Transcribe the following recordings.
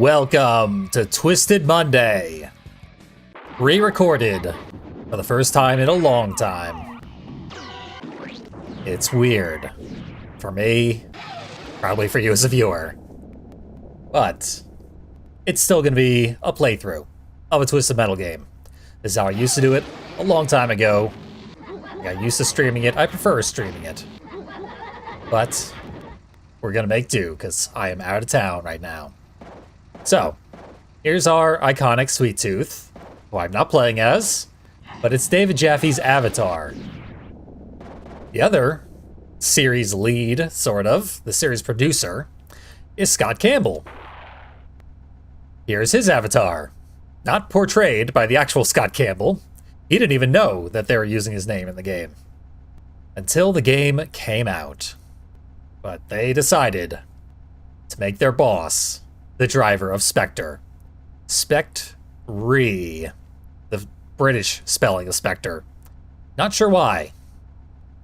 Welcome to Twisted Monday. Pre-recorded for the first time in a long time. It's weird. For me, probably for you as a viewer. But it's still going to be a playthrough of a Twisted Metal game. This is how I used to do it a long time ago. I got used to streaming it. I prefer streaming it. But we're going to make do because I am out of town right now. So, here's our iconic Sweet Tooth, who I'm not playing as, but it's David Jaffe's avatar. The other series lead, sort of, the series producer, is Scott Campbell. Here's his avatar. Not portrayed by the actual Scott Campbell. He didn't even know that they were using his name in the game. Until the game came out. But they decided to make their boss the driver of Spectre. Spectre. The British spelling of Spectre. Not sure why.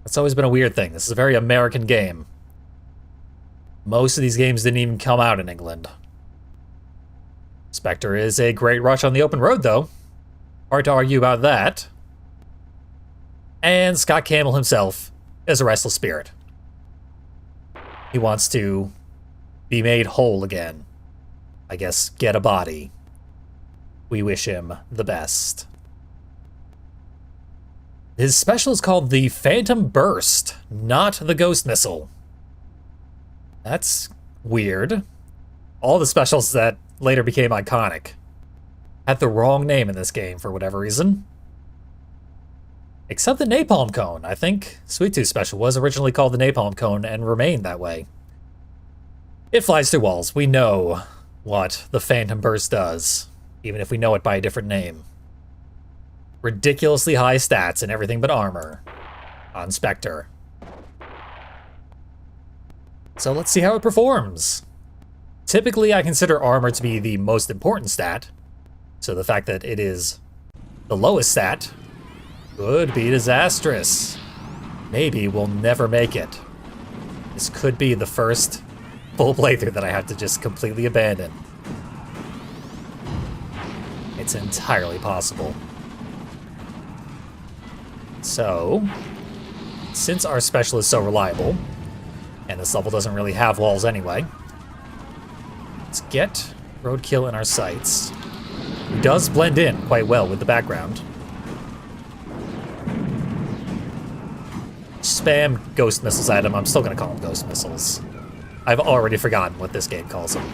That's always been a weird thing. This is a very American game. Most of these games didn't even come out in England. Spectre is a great rush on the open road, though. Hard to argue about that. And Scott Campbell himself is a restless spirit. He wants to be made whole again. I guess get a body. We wish him the best. His special is called the Phantom Burst, not the Ghost Missile. That's weird. All the specials that later became iconic had the wrong name in this game for whatever reason. Except the Napalm Cone. I think Sweet Tooth Special was originally called the Napalm Cone and remained that way. It flies through walls. We know what the Phantom Burst does, even if we know it by a different name. Ridiculously high stats and everything but armor on Spectre. So let's see how it performs. Typically, I consider armor to be the most important stat, so the fact that it is the lowest stat could be disastrous. Maybe we'll never make it. This could be the first full playthrough that I have to just completely abandon. It's entirely possible. So, since our special is so reliable, and this level doesn't really have walls anyway, let's get Roadkill in our sights. He does blend in quite well with the background. Spam Ghost Missiles at him. I'm still going to call them Ghost Missiles. I've already forgotten what this game calls them.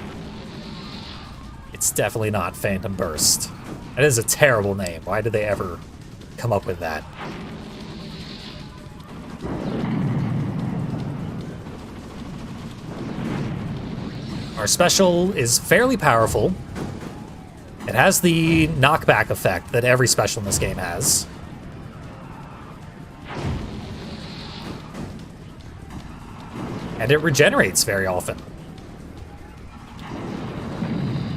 It's definitely not Phantom Burst. That is a terrible name. Why did they ever come up with that? Our special is fairly powerful. It has the knockback effect that every special in this game has. And it regenerates very often.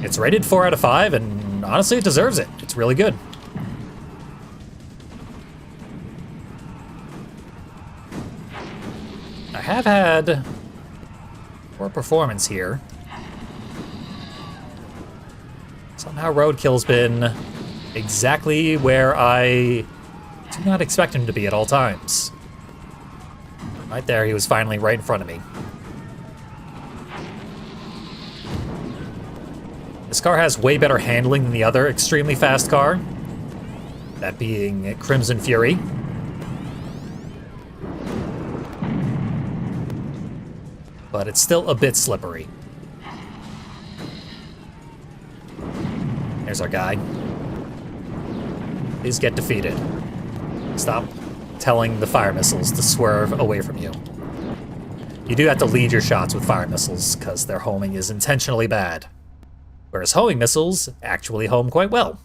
It's rated 4 out of 5, and honestly, it deserves it. It's really good. I have had poor performance here. Somehow Roadkill's been exactly where I do not expect him to be at all times. Right there, he was finally right in front of me. This car has way better handling than the other extremely fast car. That being Crimson Fury. But it's still a bit slippery. There's our guy. Please get defeated. Stop telling the fire missiles to swerve away from you. You do have to lead your shots with fire missiles, because their homing is intentionally bad. Whereas homing missiles actually home quite well.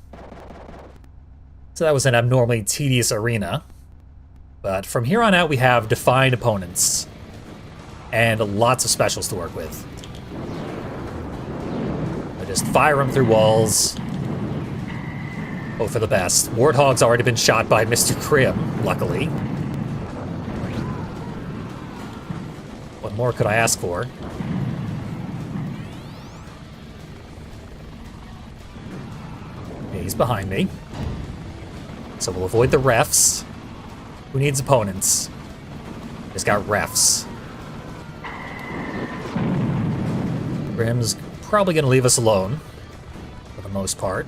So that was an abnormally tedious arena. But from here on out we have defined opponents. And lots of specials to work with. I just fire them through walls. Hope for the best. Warthog's already been shot by Mr. Krim, luckily. What more could I ask for? Okay, he's behind me. So we'll avoid the refs. Who needs opponents? He's got refs. Grim's probably going to leave us alone, for the most part.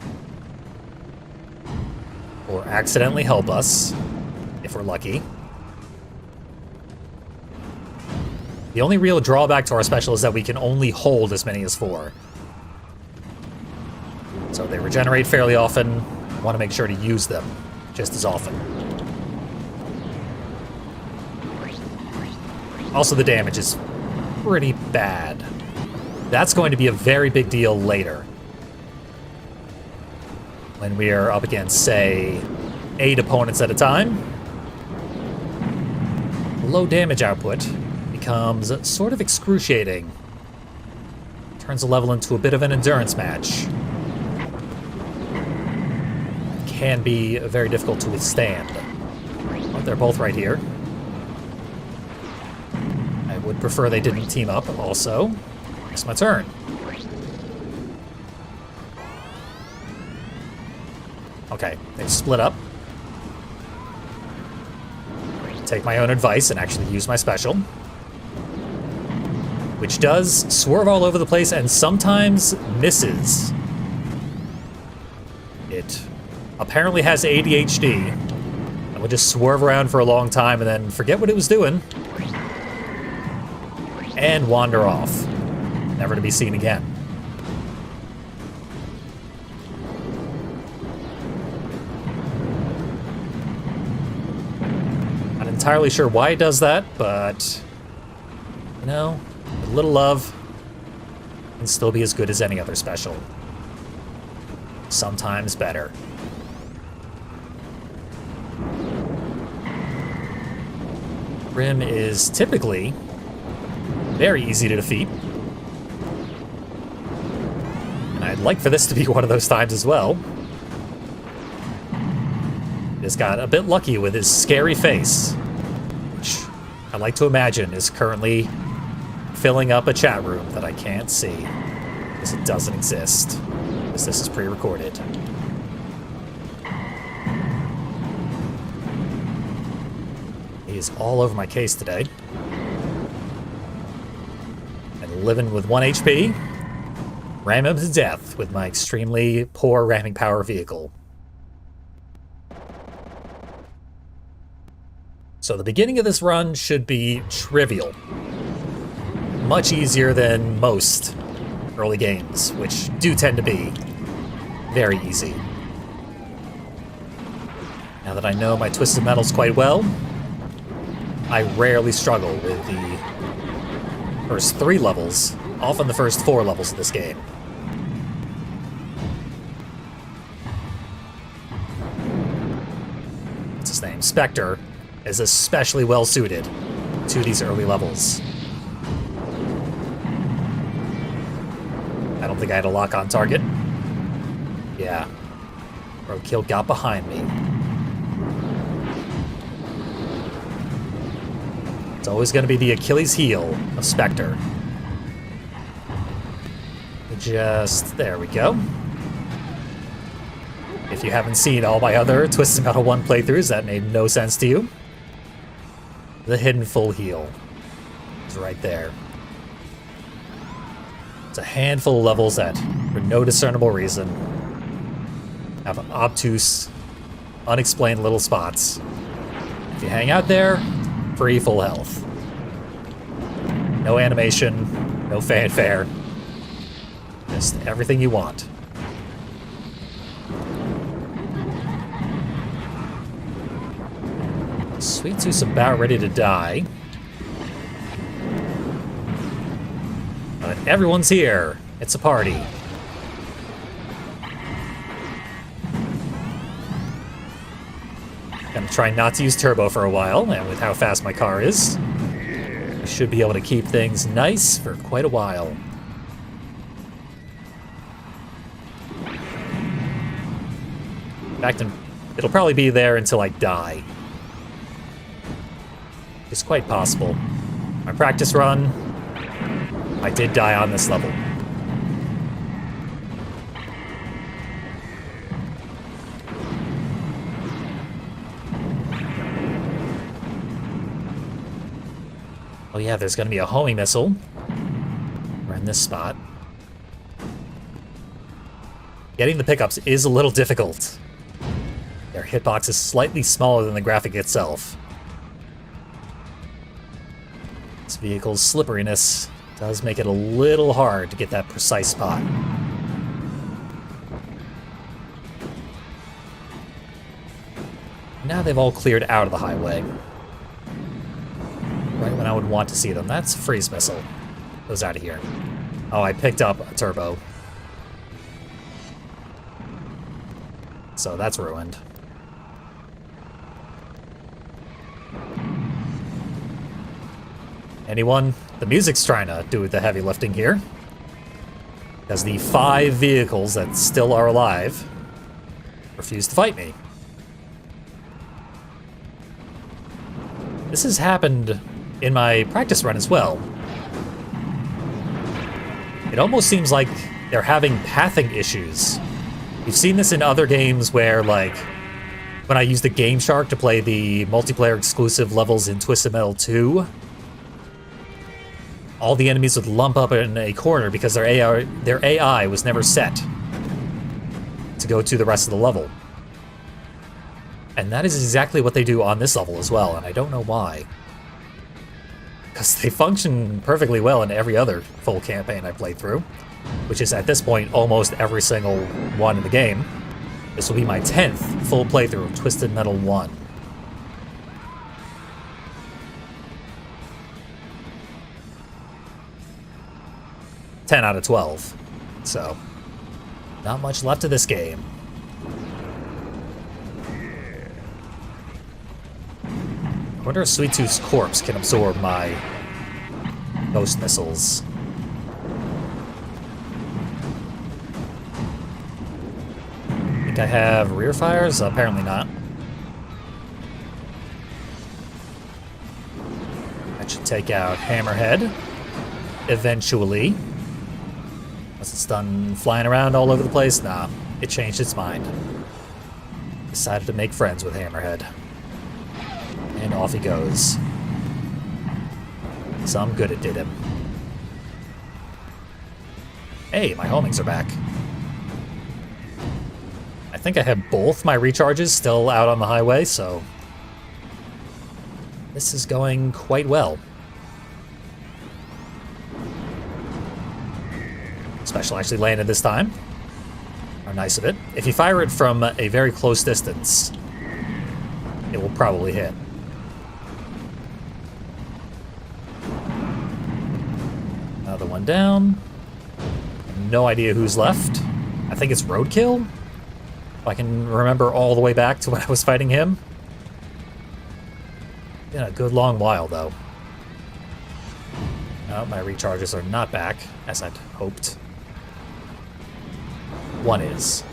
Or accidentally help us, if we're lucky. The only real drawback to our special is that we can only hold as many as 4. So they regenerate fairly often. Want to make sure to use them just as often. Also, the damage is pretty bad. That's going to be a very big deal later. When we are up against, say, 8 opponents at a time. Low damage output becomes sort of excruciating. Turns a level into a bit of an endurance match. Can be very difficult to withstand. Oh, they're both right here. I would prefer they didn't team up also. It's my turn. Okay, they've split up. Take my own advice and actually use my special. Which does swerve all over the place and sometimes misses. It apparently has ADHD and will just swerve around for a long time and then forget what it was doing and wander off, never to be seen again. Not entirely sure why it does that, but you know, a little love can still be as good as any other special. Sometimes better. Grim is typically very easy to defeat. And I'd like for this to be one of those times as well. He just got a bit lucky with his scary face, which I like to imagine is currently filling up a chat room that I can't see, because it doesn't exist, because this is pre-recorded. He's all over my case today. And living with 1 HP, ram him to death with my extremely poor ramming power vehicle. So the beginning of this run should be trivial. Much easier than most early games, which do tend to be very easy. Now that I know my Twisted Metals quite well, I rarely struggle with the first 3 levels, often the first 4 levels of this game. What's his name? Spectre is especially well suited to these early levels. I don't think I had a lock on target. Yeah. Roadkill got behind me. It's always going to be the Achilles heel of Spectre. There we go. If you haven't seen all my other Twisted Metal 1 playthroughs, that made no sense to you. The hidden full heal is right there. It's a handful of levels that, for no discernible reason, have obtuse, unexplained little spots. If you hang out there, free full health. No animation, no fanfare. Just everything you want. Sweet Tooth's about ready to die. But everyone's here. It's a party. Gonna try not to use turbo for a while, and with how fast my car is, I should be able to keep things nice for quite a while. In fact, it'll probably be there until I die. It's quite possible. My practice run, I did die on this level. Oh yeah, there's gonna be a homing missile. We're in this spot. Getting the pickups is a little difficult. Their hitbox is slightly smaller than the graphic itself. This vehicle's slipperiness does make it a little hard to get that precise spot. Now they've all cleared out of the highway. Right when I would want to see them. That's a freeze missile. Goes out of here. Oh, I picked up a turbo. So that's ruined. Anyone? The music's trying to do the heavy lifting here. Because the 5 vehicles that still are alive refuse to fight me. This has happened in my practice run as well. It almost seems like they're having pathing issues. You've seen this in other games where, like, when I used the Game Shark to play the multiplayer exclusive levels in Twisted Metal 2, all the enemies would lump up in a corner because their AI was never set to go to the rest of the level. And that is exactly what they do on this level as well, and I don't know why. Because they function perfectly well in every other full campaign I played through, which is at this point almost every single one in the game. This will be my 10th full playthrough of Twisted Metal 1. "10 out of 12. So, not much left of this game. I wonder if Sweet Tooth's corpse can absorb my ghost missiles. Think I have rear fires? Apparently not. That should take out Hammerhead eventually. Once it's done flying around all over the place, nah, it changed its mind. Decided to make friends with Hammerhead. And off he goes. Some good it did him. Hey, my homings are back. I think I have both my recharges still out on the highway, so this is going quite well. Special actually landed this time. How nice of it. If you fire it from a very close distance, it will probably hit. Another one down. No idea who's left. I think it's Roadkill. If I can remember all the way back to when I was fighting him. Been a good long while, though. No, my recharges are not back, as I'd hoped. One is.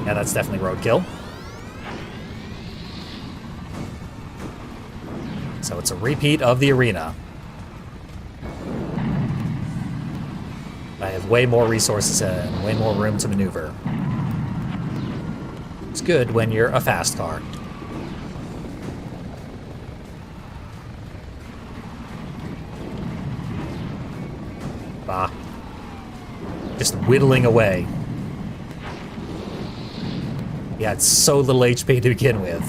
Yeah, that's definitely Roadkill. So it's a repeat of the arena. I have way more resources and way more room to maneuver. It's good when you're a fast car. Bah. Just whittling away. He had so little HP to begin with.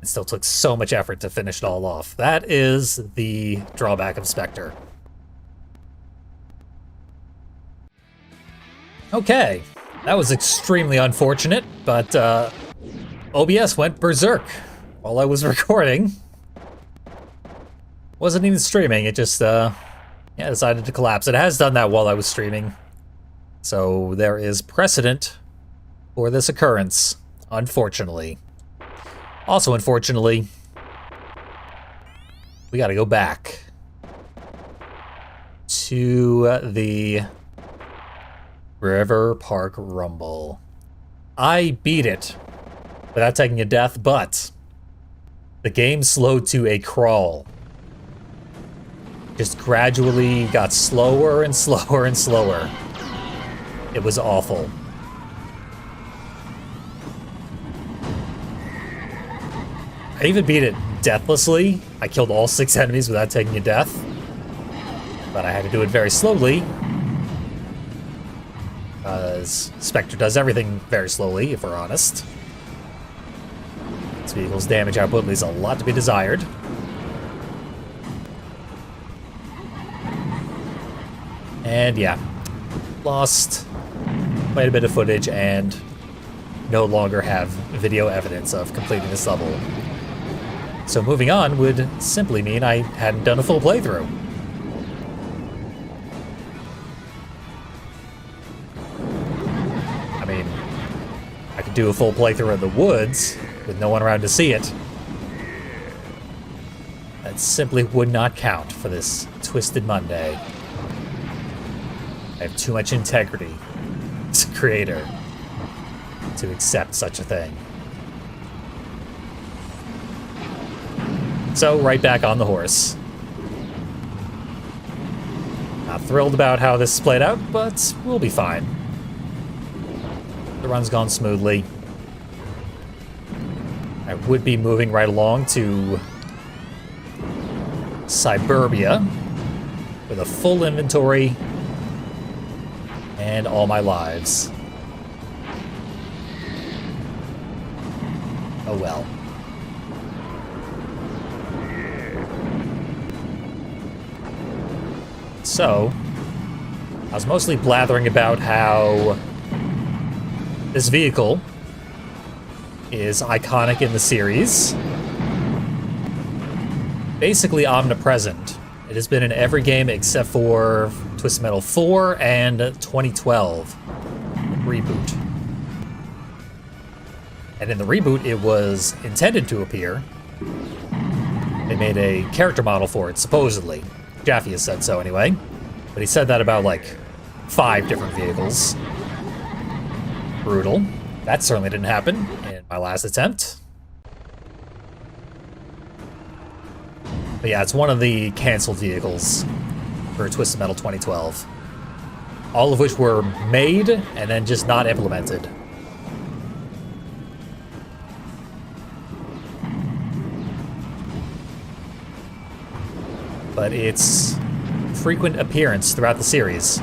It still took so much effort to finish it all off. That is the drawback of Spectre. Okay, that was extremely unfortunate, but OBS went berserk while I was recording. Wasn't even streaming, it just decided to collapse. It has done that while I was streaming, so there is precedent for this occurrence, unfortunately. Also, unfortunately, we gotta go back to the River Park Rumble. I beat it without taking a death, but the game slowed to a crawl. Just gradually got slower and slower and slower. It was awful. I even beat it deathlessly. I killed all 6 enemies without taking a death. But I had to do it very slowly. Because Spectre does everything very slowly, if we're honest. This vehicle's damage output leaves a lot to be desired. And yeah, lost quite a bit of footage and no longer have video evidence of completing this level. So moving on would simply mean I hadn't done a full playthrough. I mean, I could do a full playthrough in the woods with no one around to see it. That simply would not count for this Twisted Monday. I have too much integrity as a creator to accept such a thing. So, right back on the horse. Not thrilled about how this played out, but we'll be fine. The run's gone smoothly. I would be moving right along to Cyberbia with a full inventory and all my lives. Oh well. So, I was mostly blathering about how this vehicle is iconic in the series. Basically omnipresent. It has been in every game except for Twisted Metal 4 and 2012 reboot. And in the reboot, it was intended to appear. They made a character model for it, supposedly. Jaffe has said so anyway. But he said that about, like, 5 different vehicles. Brutal. That certainly didn't happen in my last attempt. But yeah, it's one of the canceled vehicles for Twisted Metal 2012. All of which were made and then just not implemented. But its frequent appearance throughout the series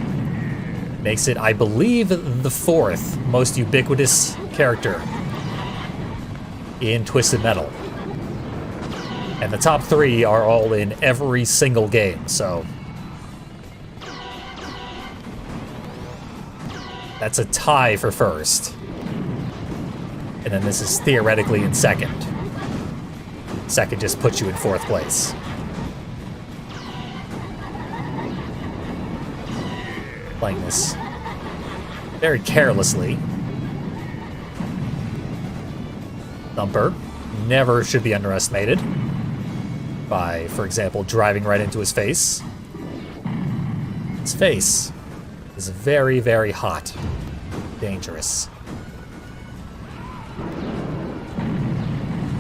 makes it, I believe, the 4th most ubiquitous character in Twisted Metal. And the top 3 are all in every single game, so that's a tie for first. And then this is theoretically in second. Second just puts you in 4th place. Playing this very carelessly. Thumper never should be underestimated by, for example, driving right into his face. His face is very, very hot. Dangerous.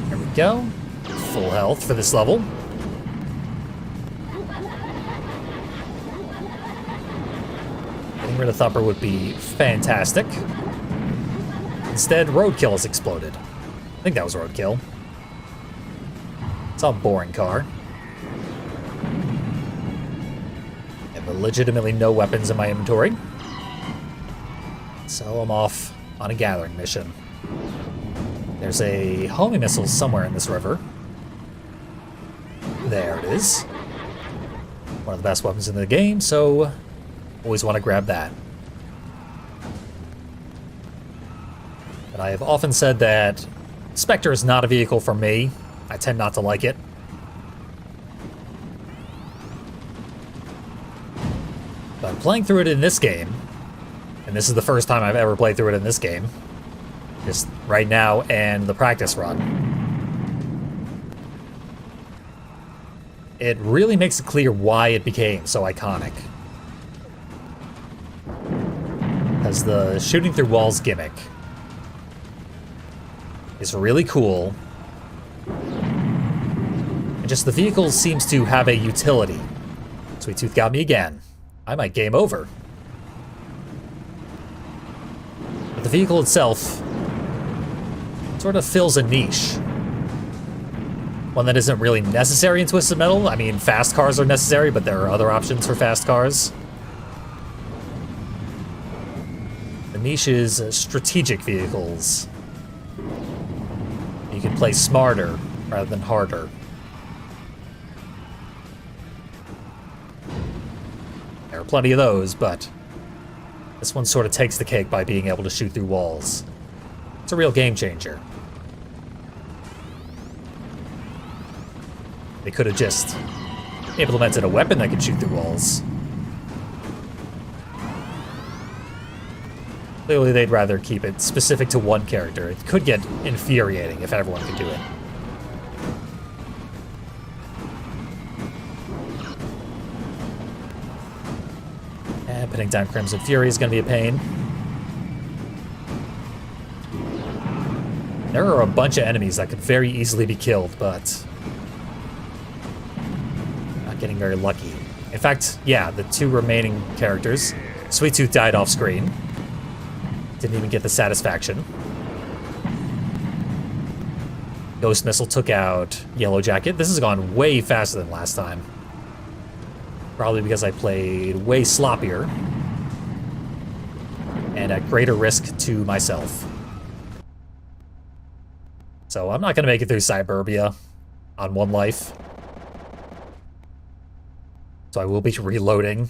There we go. Full health for this level. Getting rid of Thumper would be fantastic. Instead, Roadkill has exploded. I think that was Roadkill. It's a boring car. I have legitimately no weapons in my inventory. So I'm off on a gathering mission. There's a homing missile somewhere in this river. There it is. One of the best weapons in the game, so always want to grab that. But I have often said that Spectre is not a vehicle for me. I tend not to like it. But playing through it in this game, and this is the first time I've ever played through it in this game, just right now and the practice run, it really makes it clear why it became so iconic. Because the shooting through walls gimmick is really cool. And just the vehicle seems to have a utility. Sweet Tooth got me again. I might game over. But the vehicle itself sort of fills a niche. One one that isn't really necessary in Twisted Metal. I mean, fast cars are necessary, but there are other options for fast cars. The niche is strategic vehicles. You can play smarter rather than harder. There are plenty of those, but this one sort of takes the cake by being able to shoot through walls. It's a real game changer. They could have just implemented a weapon that could shoot through walls. Clearly, they'd rather keep it specific to one character. It could get infuriating if everyone could do it. And putting down Crimson Fury is going to be a pain. There are a bunch of enemies that could very easily be killed, but not getting very lucky. In fact, yeah, the two remaining characters, Sweet Tooth died off screen. Didn't even get the satisfaction. Ghost Missile took out Yellow Jacket. This has gone way faster than last time. Probably because I played way sloppier. And at greater risk to myself. So I'm not going to make it through Cyberbia on one life. So I will be reloading.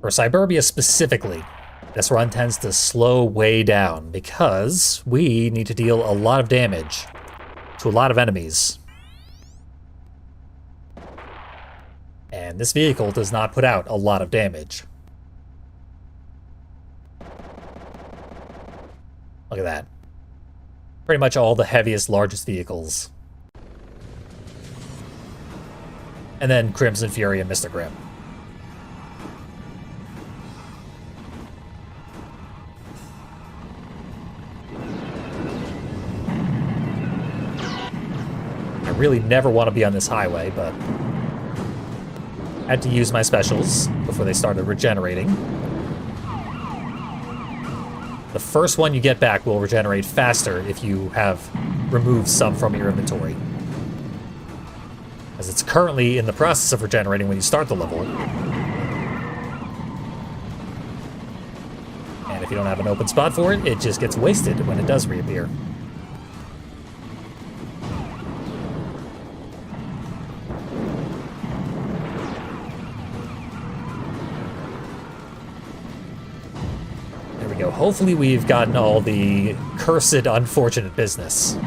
For Cyberbia specifically, this run tends to slow way down because we need to deal a lot of damage to a lot of enemies. And this vehicle does not put out a lot of damage. Look at that. Pretty much all the heaviest, largest vehicles. And then Crimson Fury and Mr. Grimm. I really never want to be on this highway, but had to use my specials before they started regenerating. The first one you get back will regenerate faster if you have removed some from your inventory, as it's currently in the process of regenerating when you start the level. And if you don't have an open spot for it, it just gets wasted when it does reappear. Hopefully we've gotten all the cursed, unfortunate business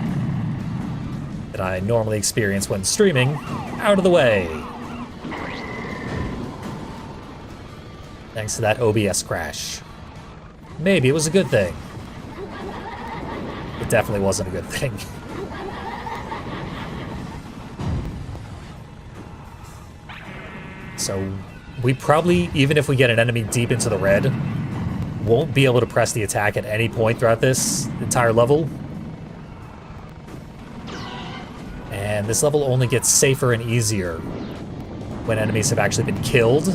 that I normally experience when streaming out of the way. Thanks to that OBS crash. Maybe it was a good thing. It definitely wasn't a good thing. So we probably, even if we get an enemy deep into the red, won't be able to press the attack at any point throughout this entire level. And this level only gets safer and easier when enemies have actually been killed.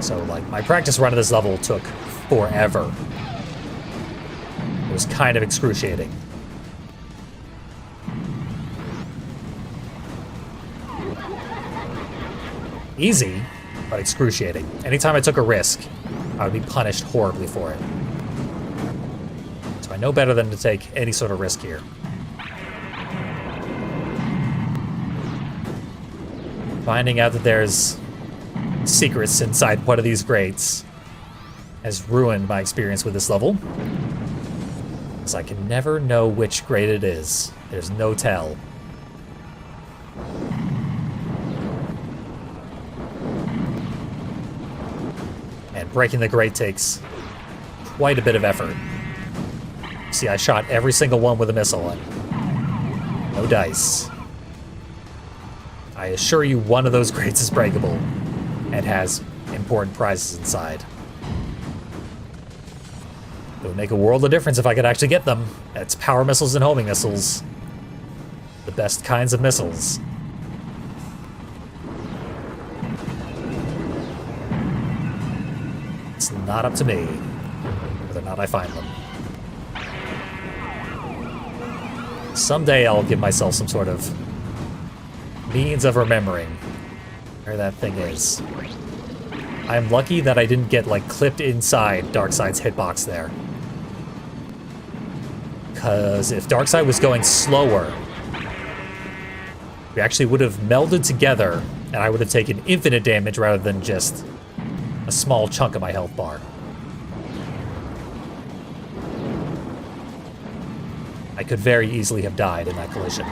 So, like, my practice run of this level took forever. It was kind of excruciating. Easy, but excruciating. Anytime I took a risk, I would be punished horribly for it. So I know better than to take any sort of risk here. Finding out that there's secrets inside one of these grates has ruined my experience with this level, because I can never know which grate it is. There's no tell. And breaking the grate takes quite a bit of effort. See, I shot every single one with a missile and no dice. I assure you one of those grates is breakable and has important prizes inside. It would make a world of difference if I could actually get them. That's power missiles and homing missiles. The best kinds of missiles. It's not up to me whether or not I find them. Someday I'll give myself some sort of means of remembering where that thing is. I'm lucky that I didn't get, like, clipped inside Darkseid's hitbox there. Because if Darkseid was going slower, we actually would have melded together, and I would have taken infinite damage rather than just a small chunk of my health bar. I could very easily have died in that collision.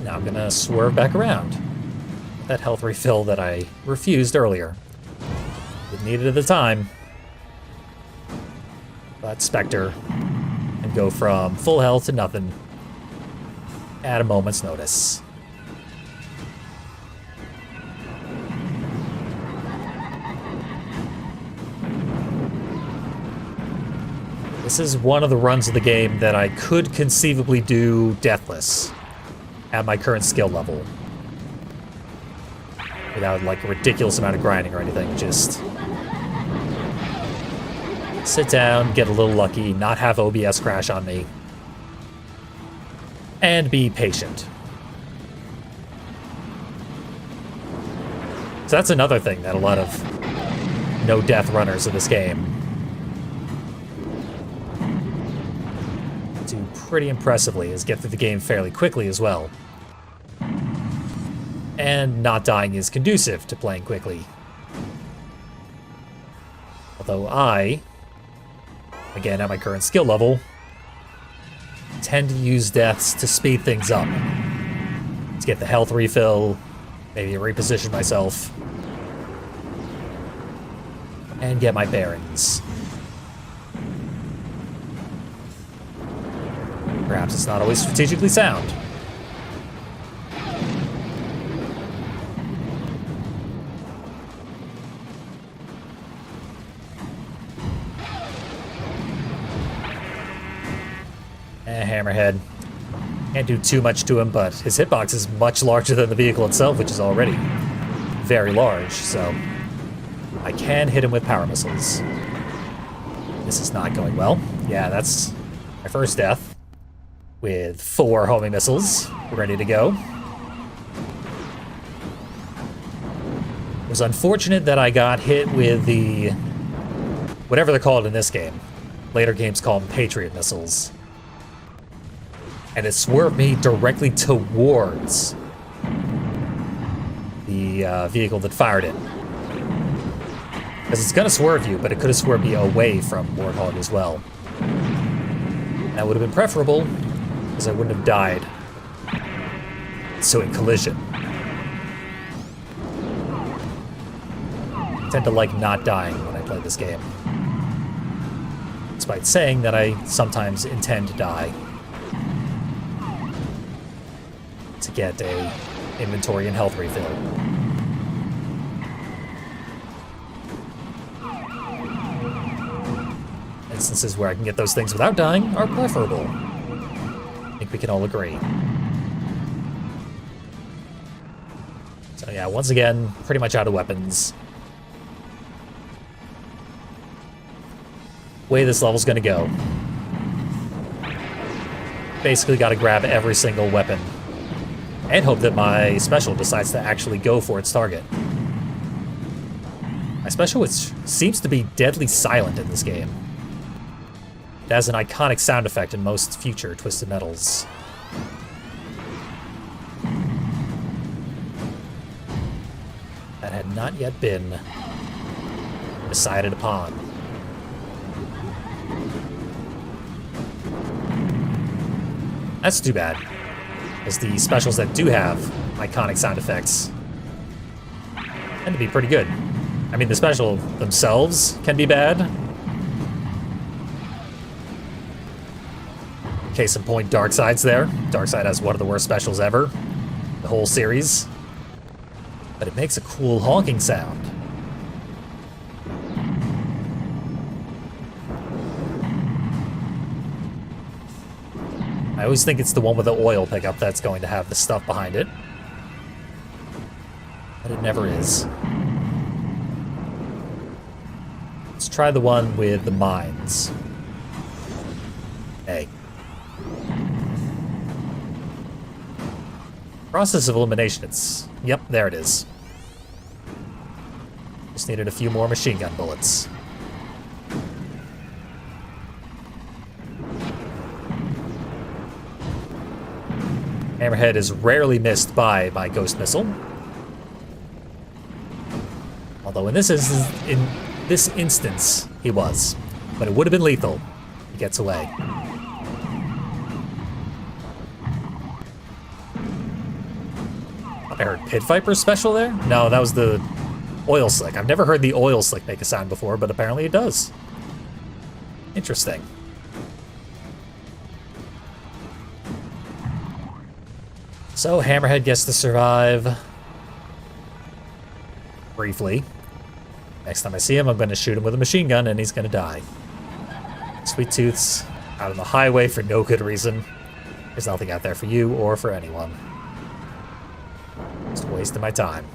Now I'm gonna swerve back around. That health refill that I refused earlier. Didn't need it at the time. But Spectre, and go from full health to nothing at a moment's notice. This is one of the runs of the game that I could conceivably do deathless at my current skill level. Without, like, a ridiculous amount of grinding or anything, just sit down, get a little lucky, not have OBS crash on me, and be patient. So that's another thing that a lot of no-death runners of this game do pretty impressively, is get through the game fairly quickly as well. And not dying is conducive to playing quickly. Although I, again at my current skill level, tend to use deaths to speed things up. To get the health refill, maybe reposition myself, and get my bearings. Perhaps it's not always strategically sound. Hammerhead. Can't do too much to him, but his hitbox is much larger than the vehicle itself, which is already very large, so I can hit him with power missiles. This is not going well. Yeah, that's my first death with 4 homing missiles ready to go. It was unfortunate that I got hit with the whatever they're called in this game. Later games call them Patriot missiles. And it swerved me directly towards the vehicle that fired it. Because it's gonna swerve you, but it could have swerved me away from Warthog as well. That would have been preferable, because I wouldn't have died. So in collision. I tend to like not dying when I play this game. Despite saying that I sometimes intend to die. To get a inventory and health refill. Instances where I can get those things without dying are preferable. I think we can all agree. So yeah, once again, pretty much out of weapons. Way this level's gonna go. Basically gotta grab every single weapon. And hope that my special decides to actually go for its target. My special, which seems to be deadly silent in this game. It has an iconic sound effect in most future Twisted Metals. That had not yet been decided upon. That's too bad. Because the specials that do have iconic sound effects tend to be pretty good. I mean, the special themselves can be bad. Case in point, Darkseid's there. Darkseid has one of the worst specials ever. The whole series. But it makes a cool honking sound. I always think it's the one with the oil pickup that's going to have the stuff behind it. But it never is. Let's try the one with the mines. Hey. Process of elimination, it's... Yep, there it is. Just needed a few more machine gun bullets. Hammerhead is rarely missed by my ghost missile. Although in this instance, he was. But it would have been lethal. He gets away. I heard Pit Viper's special there? No, that was the oil slick. I've never heard the oil slick make a sound before, but apparently it does. Interesting. So Hammerhead gets to survive briefly. Next time I see him, I'm going to shoot him with a machine gun and he's going to die. Sweet Tooth's out on the highway for no good reason. There's nothing out there for you or for anyone. Just wasting my time.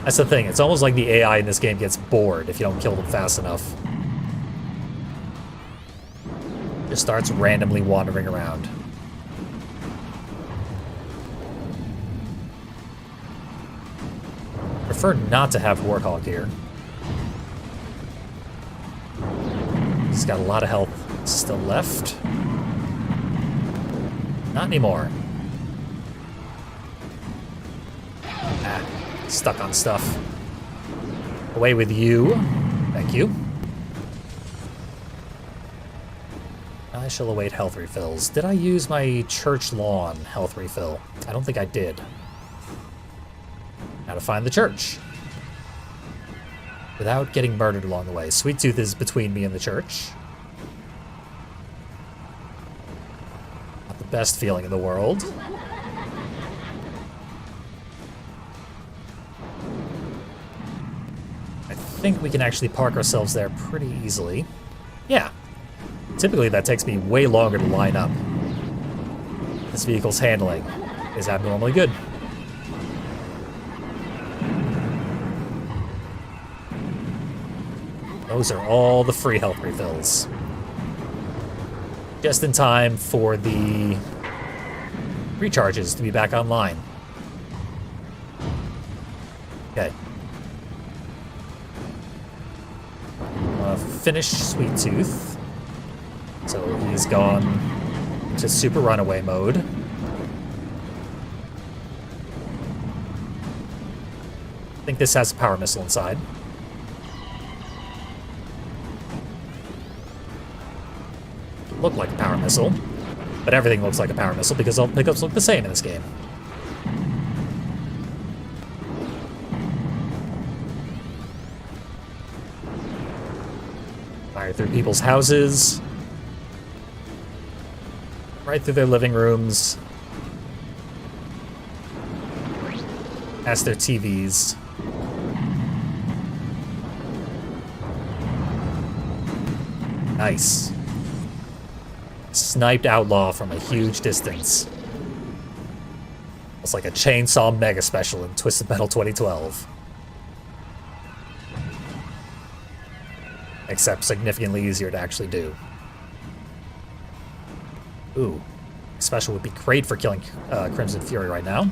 That's the thing, it's almost like the AI in this game gets bored if you don't kill them fast enough. Just starts randomly wandering around. Prefer not to have Warthog here. He's got a lot of health still left. Not anymore. Ah, stuck on stuff. Away with you. Thank you. I shall await health refills. Did I use my church lawn health refill? I don't think I did. Now to find the church. Without getting murdered along the way. Sweet Tooth is between me and the church. Not the best feeling in the world. I think we can actually park ourselves there pretty easily. Yeah. Typically that takes me way longer to line up. This vehicle's handling is abnormally good. Those are all the free health refills. Just in time for the recharges to be back online. Okay. Finish Sweet Tooth. So he's gone to super runaway mode. I think this has a power missile inside. Look like a power missile, but everything looks like a power missile because all pickups look the same in this game. Fire through people's houses. Right through their living rooms. Past their TVs. Nice. Sniped outlaw from a huge distance. It's like a chainsaw mega special in Twisted Metal 2012. Except significantly easier to actually do. Ooh, special would be great for killing Crimson Fury right now.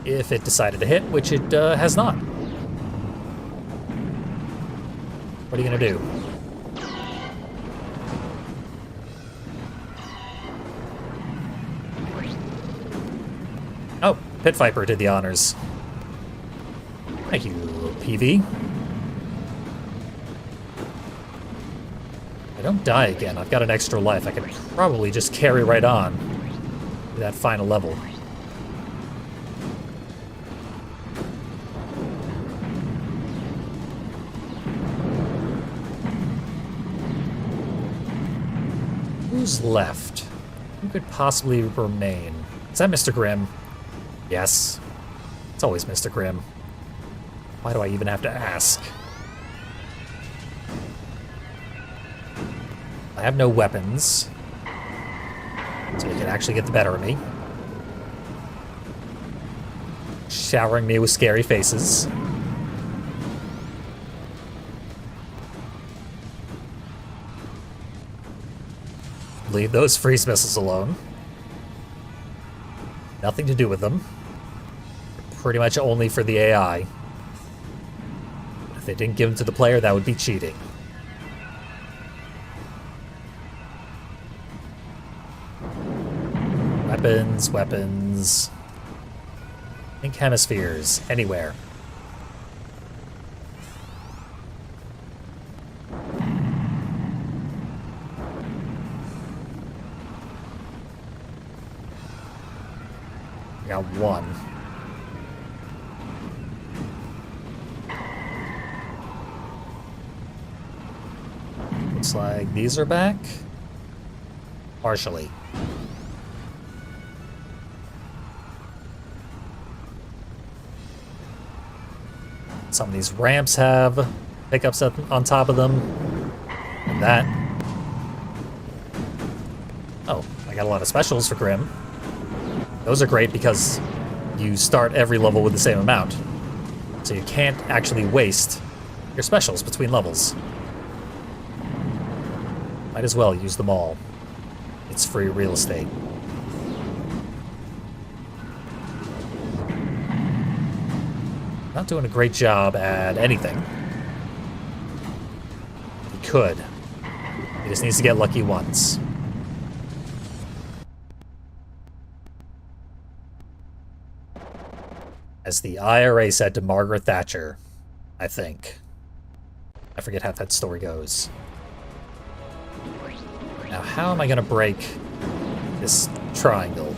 If it decided to hit, which it has not. What are you gonna do? Oh, Pit Viper did the honors. Thank you, PV. I don't die again. I've got an extra life. I can probably just carry right on to that final level. Who's left? Who could possibly remain? Is that Mr. Grimm? Yes. It's always Mr. Grimm. Why do I even have to ask? I have no weapons, so he can actually get the better of me. Showering me with scary faces. Leave those freeze missiles alone. Nothing to do with them. Pretty much only for the AI. If they didn't give them to the player, that would be cheating. Weapons, weapons. I think hemispheres, anywhere. I got one. Looks like these are back. Partially. Some of these ramps have pickups up on top of them. And that. Oh, I got a lot of specials for Grim. Those are great because you start every level with the same amount. So you can't actually waste your specials between levels. Might as well use them all. It's free real estate. Not doing a great job at anything. He could. He just needs to get lucky once. As the IRA said to Margaret Thatcher, I think. I forget how that story goes. Now, how am I going to break this triangle?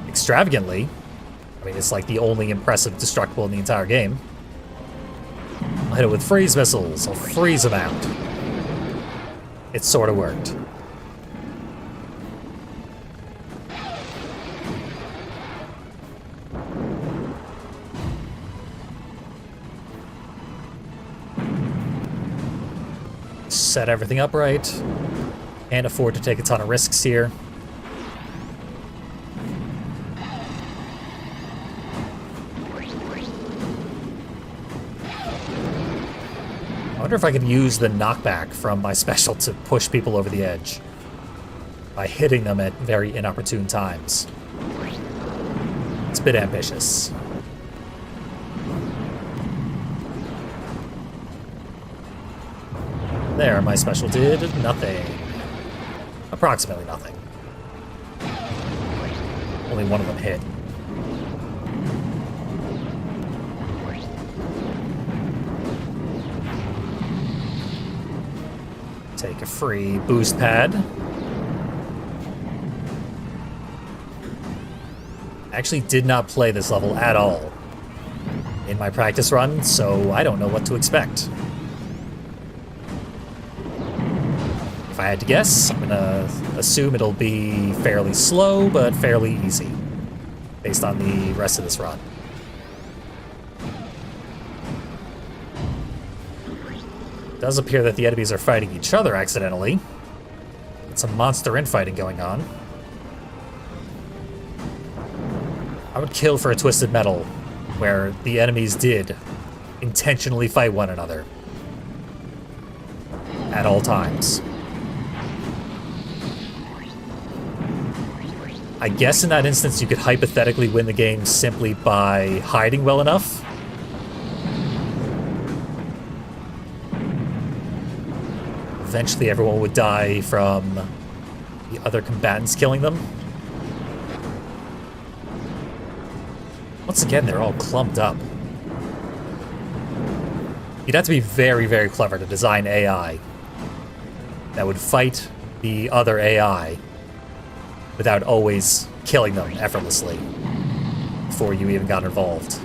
Extravagantly. I mean, it's like the only impressive destructible in the entire game. I'll hit it with freeze missiles. I'll freeze them out. It sort of worked. Set everything up right. Can't afford to take a ton of risks here. I wonder if I could use the knockback from my special to push people over the edge by hitting them at very inopportune times. It's a bit ambitious. There, my special did nothing. Approximately nothing. Only one of them hit. Take a free boost pad. I actually did not play this level at all in my practice run, so I don't know what to expect. If I had to guess, I'm gonna assume it'll be fairly slow, but fairly easy, based on the rest of this run. It does appear that the enemies are fighting each other accidentally. It's some monster infighting going on. I would kill for a Twisted Metal, where the enemies did intentionally fight one another at all times. I guess in that instance you could hypothetically win the game simply by hiding well enough. Eventually everyone would die from the other combatants killing them. Once again, they're all clumped up. You'd have to be very, very clever to design AI that would fight the other AI without always killing them effortlessly before you even got involved.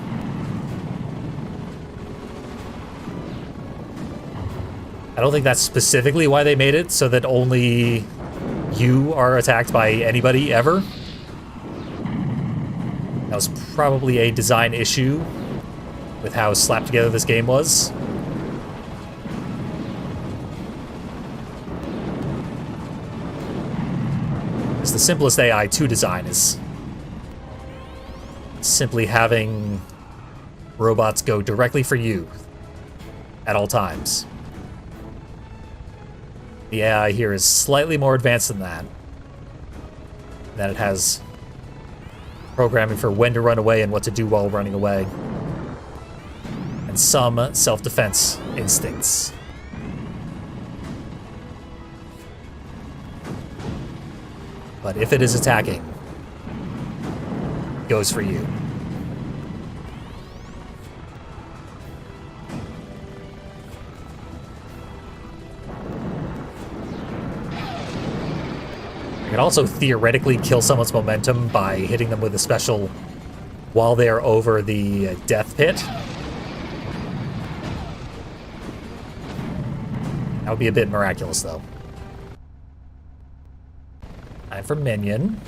I don't think that's specifically why they made it, so that only you are attacked by anybody ever. That was probably a design issue with how slapped together this game was. It's the simplest AI to design is simply having robots go directly for you at all times. The AI here is slightly more advanced than that. That it has programming for when to run away and what to do while running away. And some self-defense instincts. But if it is attacking, it goes for you. You can also theoretically kill someone's momentum by hitting them with a special while they are over the death pit. That would be a bit miraculous, though. Time for minion.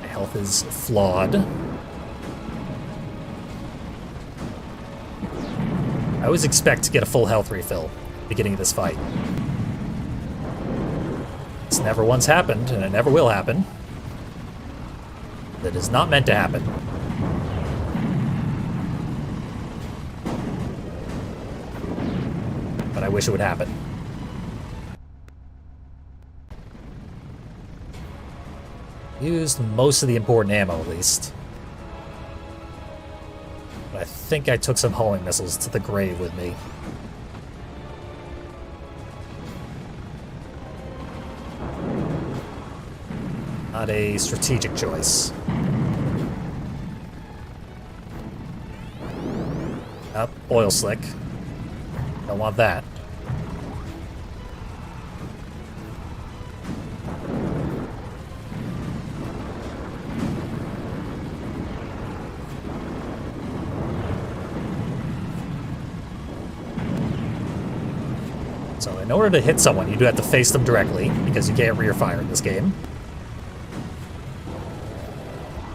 My health is flawed. I always expect to get a full health refill at the beginning of this fight. It's never once happened, and it never will happen. That is not meant to happen. But I wish it would happen. Used most of the important ammo, at least. But I think I took some homing missiles to the grave with me. Not a strategic choice. Up, oil slick. Don't want that. So in order to hit someone, you do have to face them directly, because you can't rear fire in this game.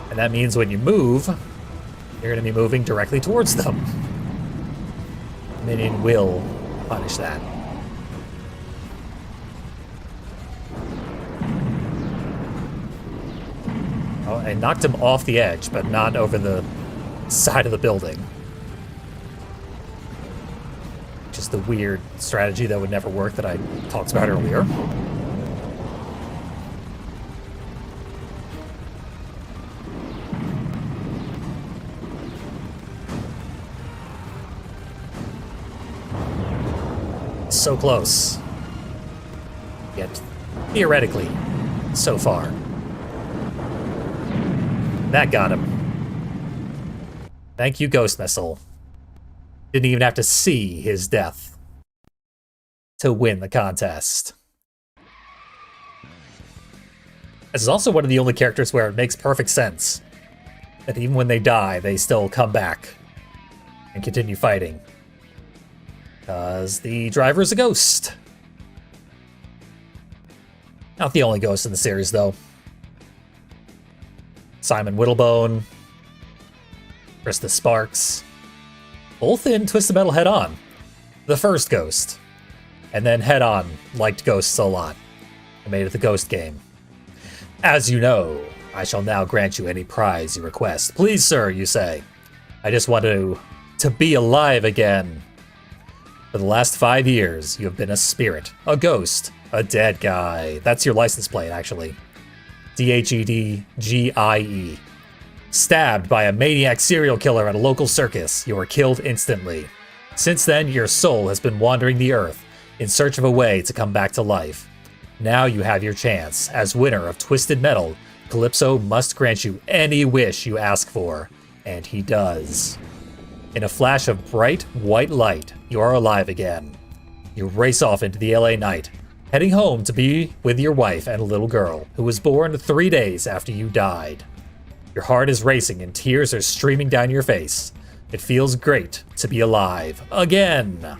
And that means when you move, you're going to be moving directly towards them. Minion will punish that. Oh, I knocked him off the edge, but not over the side of the building. Just the weird strategy that would never work that I talked about earlier. So close. Yet, theoretically, so far. That got him. Thank you, Ghost Missile. Didn't even have to see his death to win the contest. This is also one of the only characters where it makes perfect sense that even when they die, they still come back and continue fighting. Because the driver is a ghost. Not the only ghost in the series, though. Simon Whittlebone, Krista Sparks, both in Twisted Metal Head-On. The first Ghost. And then Head-On liked Ghosts a lot and made it the Ghost game. As you know, I shall now grant you any prize you request. Please, sir, you say. I just want to be alive again. For the last 5 years, you have been a spirit, a ghost, a dead guy. That's your license plate, actually. DHEDGIE. Stabbed by a maniac serial killer at a local circus, you were killed instantly. Since then, your soul has been wandering the earth in search of a way to come back to life. Now you have your chance. As winner of Twisted Metal, Calypso must grant you any wish you ask for, and he does. In a flash of bright, white light, you are alive again. You race off into the LA night, heading home to be with your wife and a little girl, who was born 3 days after you died. Your heart is racing and tears are streaming down your face. It feels great to be alive again.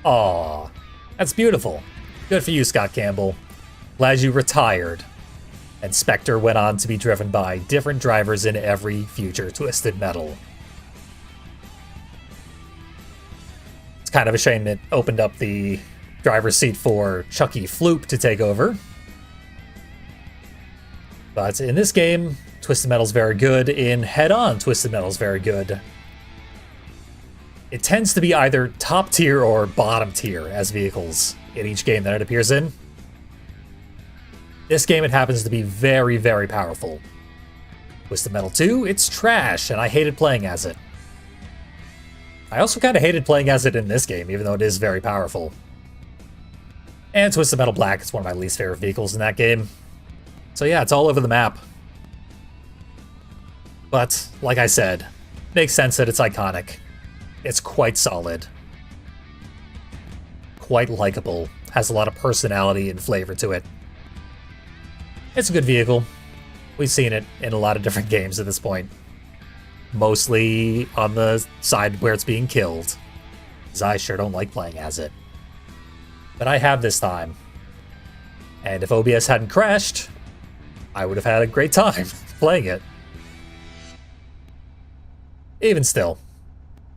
Aw, that's beautiful. Good for you, Scott Campbell. Glad you retired. And Spectre went on to be driven by different drivers in every future Twisted Metal. It's kind of a shame it opened up the driver's seat for Chucky Floop to take over. But in this game, Twisted Metal's very good. In Head-On, Twisted Metal's very good. It tends to be either top tier or bottom tier as vehicles in each game that it appears in. This game, it happens to be very, very powerful. Twisted Metal 2, it's trash, and I hated playing as it. I also kind of hated playing as it in this game, even though it is very powerful. And Twisted Metal Black is one of my least favorite vehicles in that game. So yeah, it's all over the map. But, like I said, makes sense that it's iconic. It's quite solid. Quite likable. Has a lot of personality and flavor to it. It's a good vehicle. We've seen it in a lot of different games at this point. Mostly on the side where it's being killed, because I sure don't like playing as it. But I have this time. And if OBS hadn't crashed, I would have had a great time playing it. Even still,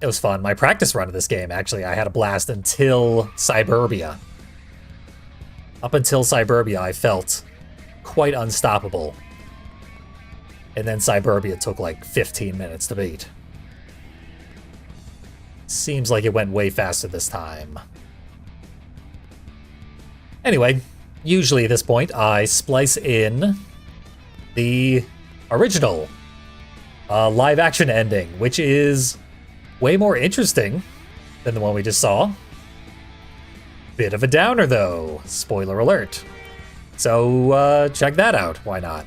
it was fun. My practice run of this game, actually, I had a blast until Cyberbia. Up until Cyberbia, I felt quite unstoppable. And then Cyberbia took like 15 minutes to beat. Seems like it went way faster this time. Anyway, usually at this point, I splice in the original live-action ending, which is way more interesting than the one we just saw. Bit of a downer, though. Spoiler alert. So, check that out. Why not?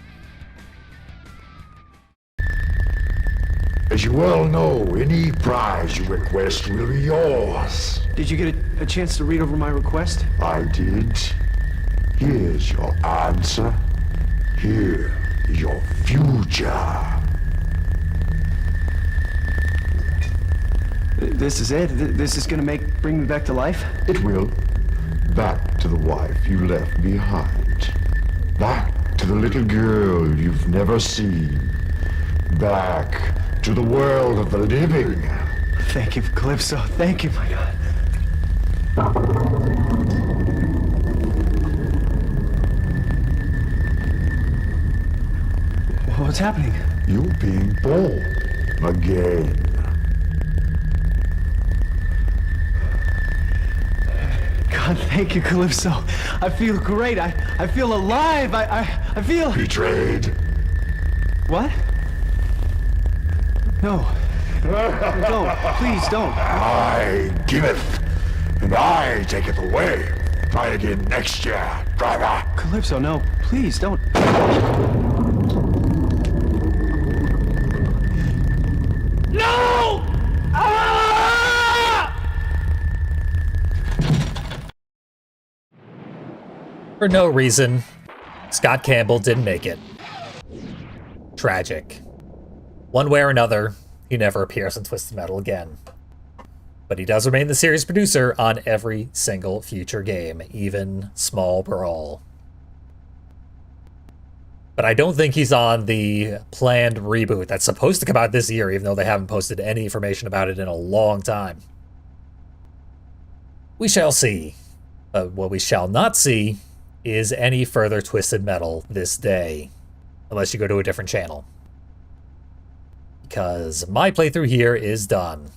As you well know, any prize you request will be yours. Did you get a chance to read over my request? I did. Here's your answer. Here is your future. This is it? This is gonna bring me back to life? It will. Back to the wife you left behind. Back to the little girl you've never seen. Back to the world of the living. Thank you, Calypso. Thank you, my God. What's happening? You're being born again. God, thank you, Calypso. I feel great. I feel alive. I feel... Betrayed. What? No. Don't. Please don't. I giveth, and I taketh away. Try again next year, driver. Calypso, no. Please don't. No! Ah! For no reason, Scott Campbell didn't make it. Tragic. One way or another, he never appears in Twisted Metal again. But he does remain the series producer on every single future game, even Small Brawl. But I don't think he's on the planned reboot that's supposed to come out this year, even though they haven't posted any information about it in a long time. We shall see. But what we shall not see is any further Twisted Metal this day, unless you go to a different channel. Because my playthrough here is done.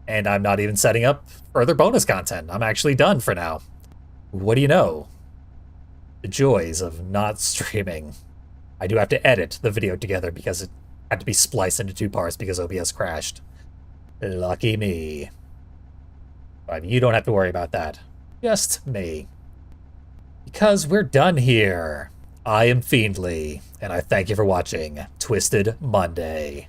And I'm not even setting up further bonus content. I'm actually done for now. What do you know? The joys of not streaming. I do have to edit the video together because it had to be spliced into 2 parts because OBS crashed. Lucky me. But you don't have to worry about that. Just me. Because we're done here. I am Fiendly, and I thank you for watching Twisted Monday.